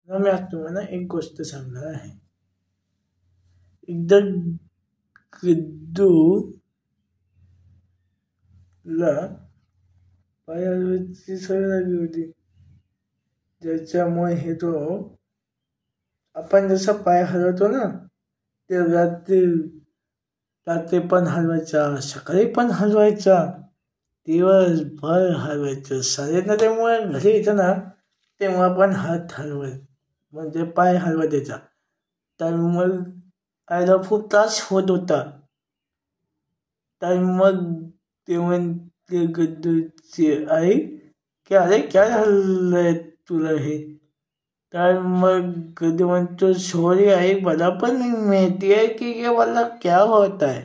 मी आज तुम्हाला एक गोष्ट सांगणार आहे. एकदा गद्दूला पाय हलवायची सवय लागली होती, ज्याच्यामुळे आपण जसा पाय हलवतो ना, ते रात्री पण हलवायचा, सकाळी पण हलवायचा, दिवसभर हलवायचं. त्यामुळे घरी येतं ना तेव्हा पण हात हलवायचा, म्हणजे पाय हलवा द्यायचा. तर मग आईला खूप त्रास होत होता. तर मग तेव्हा ते गद्दूची आई की अरे काय हल्लंय तुला हे. तर मग गद्दू म्हणतो सॉरी आई, मला पण माहिती आहे की मला क्या होता है.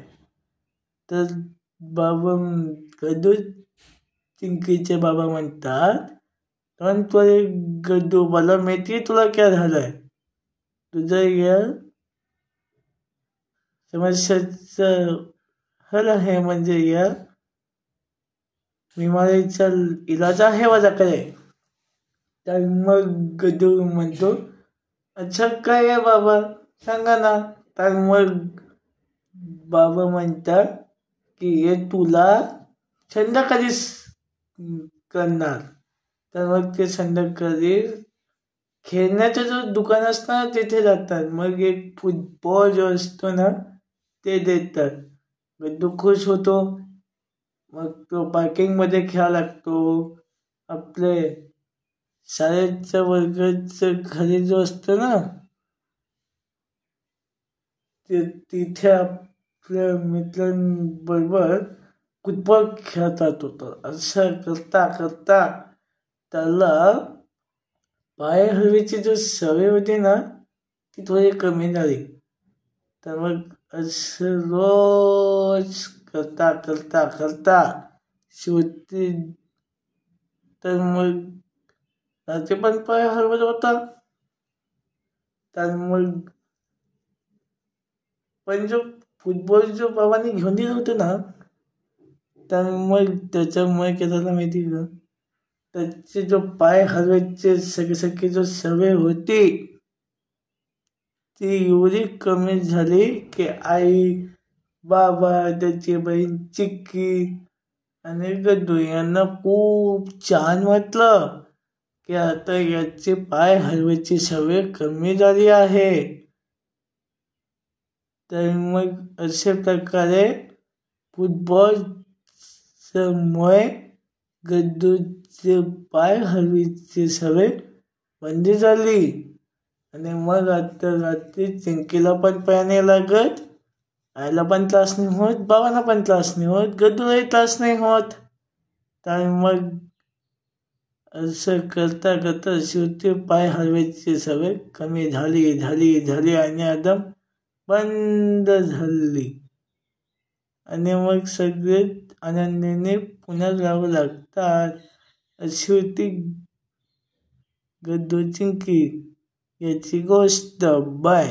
तर बाबा गद्दू चिंकीचे बाबा म्हणतात, पण तुला गद्दू मला माहिती आहे तुला क्या झालंय. तुझं या समस्याचं हल आहे, म्हणजे या बिमारीचा इलाज आहे माझ्याकडे. तर मग गद्दू म्हणतो अच्छा काय आहे बाबा, सांगा ना. तर मग बाबा म्हणतात की हे तुला संध्याकाळीच करणार. तर मग ते संध्याकाळी खेळण्याचं जो दुकान असतं ना तिथे जातात. मग एक फुटबॉल जो असतो ना ते देतात. गद्दू खुश होतो. मग तो पार्किंगमध्ये खेळायला लागतो. आपले शाळेच्या वर्गाचं खाली जो असतो ना ते तिथे आपल्या मित्रांबरोबर फुटबॉल खेळतात होतं. असं करता करता त्याला पाय हलवायची जो सवय होती ना ती थोडी कमी झाली. तर मग असं रोज करता करता करता शेवटी तर मग रात्री पण पाय हलवत होता. तर मग पण जो फुटबॉल जो बाबांनी घेऊन दिलं होतं ना, तर मग त्याच्यामुळे काय झालं माहिती का, त्याचे जो पाय हलवायचे सगळी जो सवय होती ती एवढी कमी झाली की आई, बाबा, त्याची बहीण चिक्की आणि गद्दू यांना खूप छान वाटलं की आता याचे पाय हलवायची सवय कमी झाली आहे. तर मग अशा प्रकारे फुटबॉलमुळे गद्दूचे पाय हलवायची सवय बंद झाली. आणि मग आता रात्री चिंकीला पण पाय नाही लागत, आईला पण त्रास नाही होत, बाबांना पण त्रास नाही होत, गद्दूलाही त्रास नाही होत. तर मग असं करता करता शेवटी पाय हलवायची सवय कमी झाली झाली झाली आणि एकदम बंद झाली. आणि मग सगळे आनंदाने पुन्हा जावं लागतात. अशी होती गद्दू चिंकी याची गोष्ट. बाय.